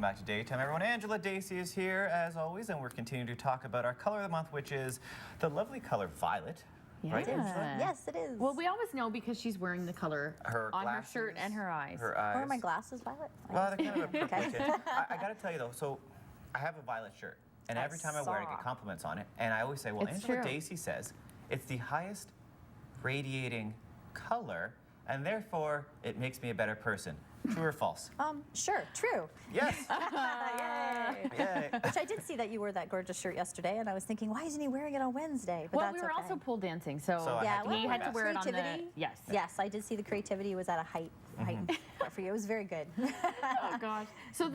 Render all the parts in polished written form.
back to Daytime, everyone. Angela Dacey is here, as always, and we're continuing to talk about our color of the month, which is the lovely color violet. Yeah. Right, Angela? Yes, it is. Well, we always know because she's wearing the color on glasses, her shirt and her eyes. Her eyes. Or are my glasses violet? Well, they're kind of a purple tint. I got to tell you, though, so I have a violet shirt, and every time I wear it, I get compliments on it, and I always say, well, It's Angela true. Dacey says it's the highest radiating color, and therefore it makes me a better person. True or false? Sure, true. Yes. Yay. Yay. Which I did see that you wore that gorgeous shirt yesterday, and I was thinking, why isn't he wearing it on Wednesday? But Well, that's we were okay. also pole dancing, so, So I Yeah, had to well, he had to wear it on the creativity. yes. Yes, I did see the creativity was at a height for you. It was very good. Oh gosh. So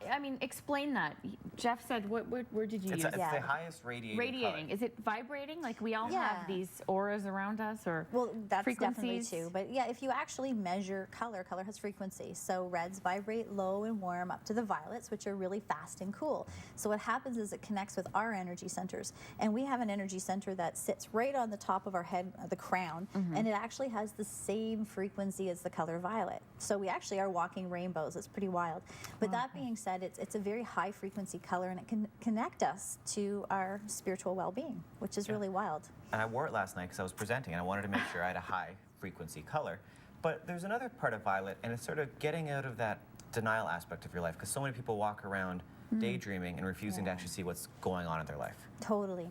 I mean, explain that. Jeff said, what word did you It's, use? it's the highest radiating Radiating. color. Is it vibrating? Like we all Yeah. have these auras around us, or Well, that's definitely frequencies? too. But yeah, if you actually measure color has frequency. So reds vibrate low and warm up to the violets, which are really fast and cool. So what happens is it connects with our energy centers. And we have an energy center that sits right on the top of our head, the crown, and it actually has the same frequency as the color violet. So we actually are walking rainbows. It's pretty wild. But that being said, it's a very high frequency color, and it can connect us to our spiritual well-being, which is really wild. And I wore it last night because I was presenting, and I wanted to make sure I had a high frequency color. But there's another part of violet, and it's sort of getting out of that denial aspect of your life, because so many people walk around daydreaming and refusing to actually see what's going on in their life. Totally.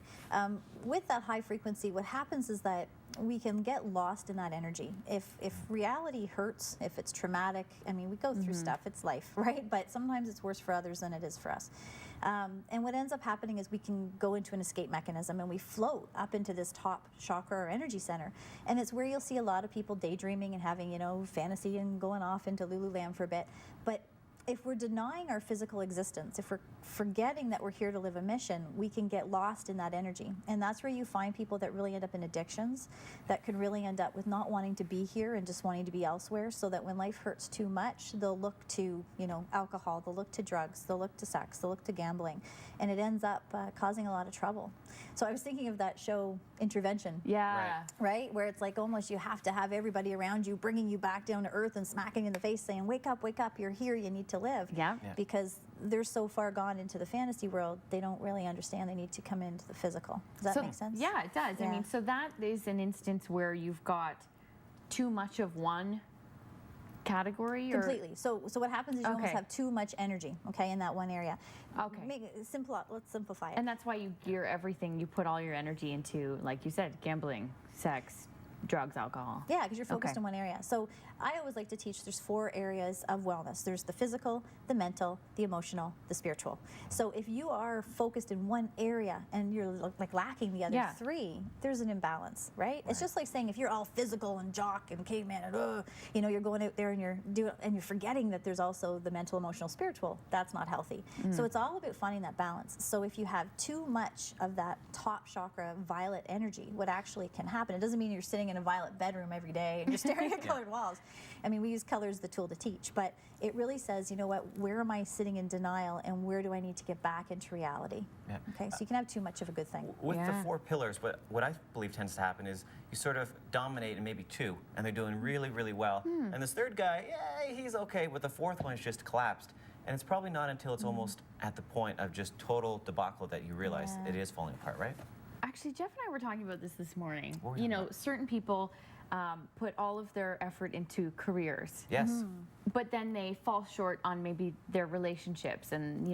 With that high frequency, what happens is that we can get lost in that energy. If reality hurts, if it's traumatic, I mean, we go through stuff, it's life, right? But sometimes it's worse for others than it is for us. And what ends up happening is we can go into an escape mechanism and we float up into this top chakra or energy center. And it's where you'll see a lot of people daydreaming and having, fantasy and going off into Lululand for a bit. But if we're denying our physical existence, if we're forgetting that we're here to live a mission, we can get lost in that energy. And that's where you find people that really end up in addictions, that could really end up with not wanting to be here and just wanting to be elsewhere, so that when life hurts too much, they'll look to, alcohol, they'll look to drugs, they'll look to sex, they'll look to gambling, and it ends up causing a lot of trouble. So I was thinking of that show, Intervention. Yeah. Right? Where it's like almost you have to have everybody around you bringing you back down to earth and smacking you in the face saying, wake up, you're here, you need to live. Yeah. Because they're so far gone into the fantasy world, they don't really understand they need to come into the physical. Does that make sense? Yeah, it does. I Yeah. mean, so that is an instance where you've got too much of one category, or Completely. So what happens is you almost Okay. have too much energy, in that one area. Okay. Make it simple. Let's simplify it. and that's why you gear everything. You put all your energy into, like you said, gambling, sex, drugs, alcohol. Yeah, because you're focused Okay. in one area. So I always like to teach there's 4 areas of wellness. There's the physical, the mental, the emotional, the spiritual. So if you are focused in one area and you're like lacking the other Yeah. 3, there's an imbalance, right? It's just like saying if you're all physical and jock and caveman and you're going out there and you're forgetting that there's also the mental, emotional, spiritual. That's not healthy. So it's all about finding that balance. So if you have too much of that top chakra violet energy, what actually can happen, it doesn't mean you're sitting in a violet bedroom every day and you're staring at colored walls. I mean, we use color as the tool to teach, but it really says, you know what, where am I sitting in denial and where do I need to get back into reality? Yeah. Okay, so you can have too much of a good thing. With the Yeah. 4 pillars, what I believe tends to happen is you sort of dominate in maybe 2, and they're doing really, really well. And this third guy, yeah, he's okay, but the 4th one's just collapsed. And it's probably not until it's almost at the point of just total debacle that you realize it is falling apart, right? Actually, Jeff and I were talking about this morning. What were we talking about? Certain people put all of their effort into careers, Yes. but then they fall short on maybe their relationships. And,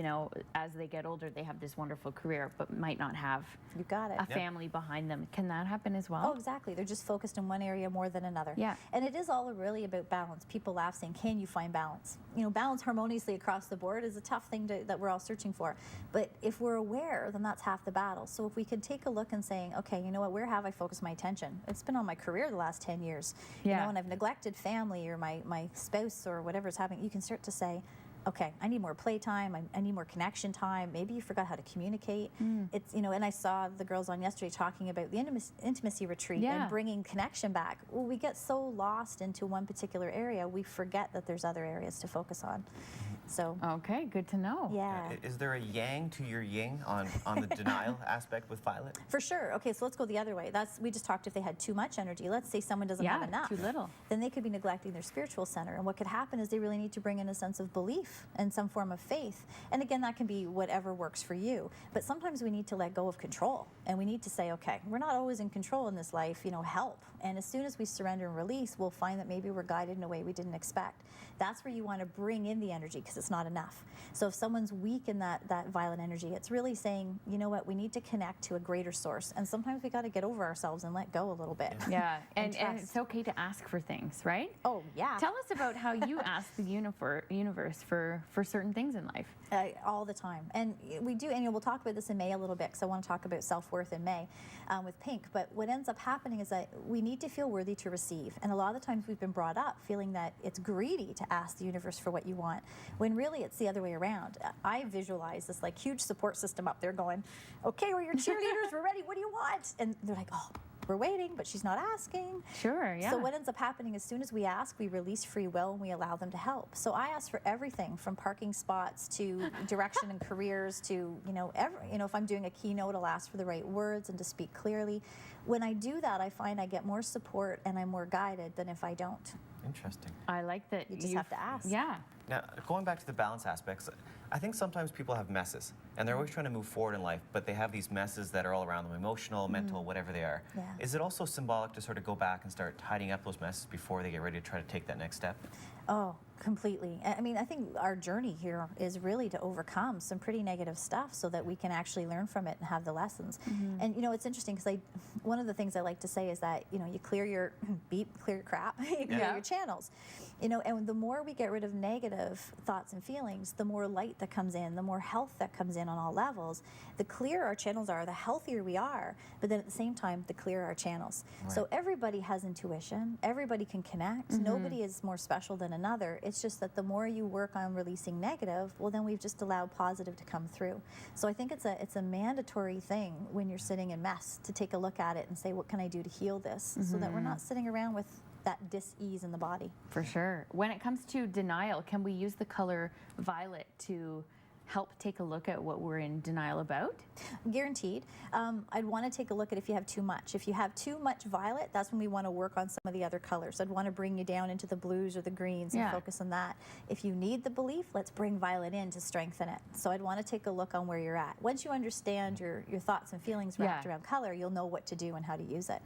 as they get older, they have this wonderful career, but might not have You got it. a family behind them. Can that happen as well? Oh, exactly. They're just focused in one area more than another. Yeah. And it is all really about balance. People laugh saying, can you find balance? Balance harmoniously across the board is a tough thing that we're all searching for. But if we're aware, then that's half the battle. So if we can take a look and saying, okay, you know what, where have I focused my attention? It's been on my career the last 10 years. Yeah. And I've neglected family or my spouse or whatever's happening. You can start to say, okay, I need more playtime. I need more connection time. Maybe you forgot how to communicate. It's and I saw the girls on yesterday talking about the intimacy retreat Yeah. and bringing connection back. Well, we get so lost into one particular area, we forget that there's other areas to focus on. So Okay, good to know. yeah. Is there a yang to your yin on the denial aspect with Violet? For sure. Okay, so let's go the other way. We just talked if they had too much energy. Let's say someone doesn't Yeah, have enough. too little. Then they could be neglecting their spiritual center. And what could happen is they really need to bring in a sense of belief and some form of faith. And again, that can be whatever works for you. But sometimes we need to let go of control. And we need to say, okay, we're not always in control in this life, help. And as soon as we surrender and release, we'll find that maybe we're guided in a way we didn't expect. That's where you want to bring in the energy because it's not enough. So if someone's weak in that Violet energy, it's really saying, you know what, we need to connect to a greater source. And sometimes we got to get over ourselves and let go a little bit. Yeah, and trust. it's okay to ask for things, right? Oh, yeah. Tell us about how you ask the universe for certain things in life. All the time. And we do, and we'll talk about this in May a little bit because I want to talk about self-worth in May with Pink. But what ends up happening is that we need to feel worthy to receive. And a lot of the times we've been brought up feeling that it's greedy to ask the universe for what you want, when really it's the other way around. I visualize this like huge support system up there going, okay, we're your cheerleaders, we're ready, what do you want? And they're like, oh, we're waiting, but she's not asking. Sure, yeah. So what ends up happening, as soon as we ask, we release free will and we allow them to help. So I ask for everything from parking spots to direction and careers to, if I'm doing a keynote, I'll ask for the right words and to speak clearly. When I do that, I find I get more support and I'm more guided than if I don't. Interesting. I like that You just have to ask. Yeah. Now, going back to the balance aspects, I think sometimes people have messes, and they're always trying to move forward in life, but they have these messes that are all around them, emotional, mental, whatever they are. Yeah. Is it also symbolic to sort of go back and start tidying up those messes before they get ready to try to take that next step? Oh, completely. I mean, I think our journey here is really to overcome some pretty negative stuff so that we can actually learn from it and have the lessons. And it's interesting because one of the things I like to say is that you clear your clear your crap, you clear your channels. And the more we get rid of negative thoughts and feelings, the more light that comes in, the more health that comes in on all levels. The clearer our channels are, the healthier we are. But then at the same time, the clearer our channels. Right. So everybody has intuition. Everybody can connect. Nobody is more special than another. It's just that the more you work on releasing negative, well, then we've just allowed positive to come through. So I think it's a mandatory thing when you're sitting in mess to take a look at it and say, what can I do to heal this? So that we're not sitting around with that dis-ease in the body. For sure. When it comes to denial, can we use the color violet to help take a look at what we're in denial about? Guaranteed. I'd want to take a look at if you have too much. If you have too much violet, that's when we want to work on some of the other colors. I'd want to bring you down into the blues or the greens and focus on that. If you need the belief, let's bring violet in to strengthen it. So I'd want to take a look on where you're at. Once you understand your thoughts and feelings wrapped around color, you'll know what to do and how to use it.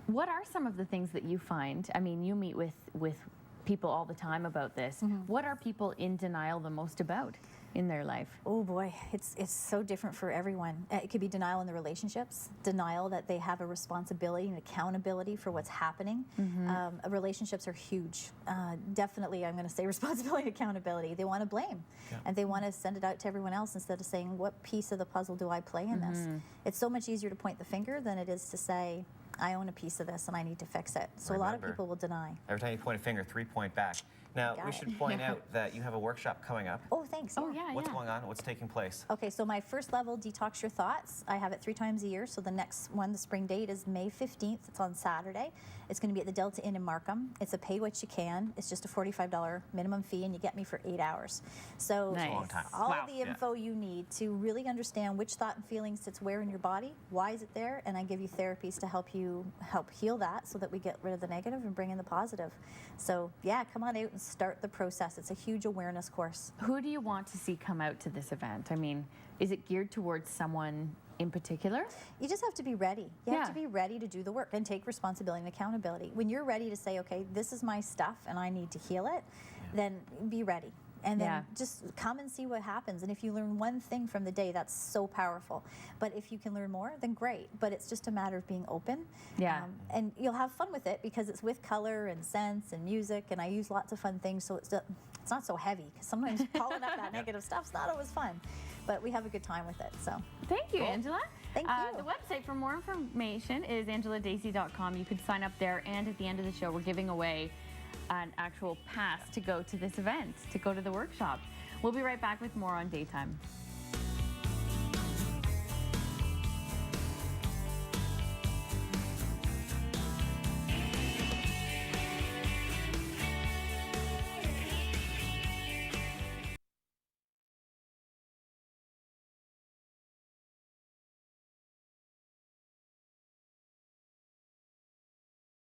What are some of the things that you find? I mean, you meet with people all the time about this. What are people in denial the most about in their life? Oh boy, it's so different for everyone. It could be denial in the relationships, denial that they have a responsibility and accountability for what's happening. Relationships are huge. Definitely, I'm going to say responsibility and accountability. They want to blame, and they want to send it out to everyone else instead of saying, what piece of the puzzle do I play in this? It's so much easier to point the finger than it is to say, I own a piece of this and I need to fix it. So a lot of people will deny. Every time you point a finger, 3 point back. Now, we should point out that you have a workshop coming up. Oh, thanks. Oh, yeah, What's going on? What's taking place? Okay, so my first level, Detox Your Thoughts, I have it 3 times a year. So the next one, the spring date, is May 15th. It's on Saturday. It's going to be at the Delta Inn in Markham. It's a pay what you can. It's just a $45 minimum fee, and you get me for 8 hours. So Nice. It's a long time. all the info you need to really understand which thought and feeling sits where in your body, why is it there, and I give you therapies to help heal that so that we get rid of the negative and bring in the positive. So yeah, come on out and start the process. It's a huge awareness course. Who do you want to see come out to this event? I mean, is it geared towards someone in particular? You just have to be ready. You have Yeah. to be ready to do the work and take responsibility and accountability. When you're ready to say, okay, this is my stuff and I need to heal it, then be ready. And then just come and see what happens. And if you learn one thing from the day, that's so powerful. But if you can learn more, then great. But it's just a matter of being open. Yeah. And you'll have fun with it because it's with color and scents and music. And I use lots of fun things, so it's not so heavy. Because sometimes calling up that negative stuff's not always fun. But we have a good time with it. So Thank you, Angela. Thank you. The website for more information is angeladacey.com. You can sign up there, and at the end of the show, we're giving away an actual pass to go to this event, to go to the workshop. We'll be right back with more on Daytime.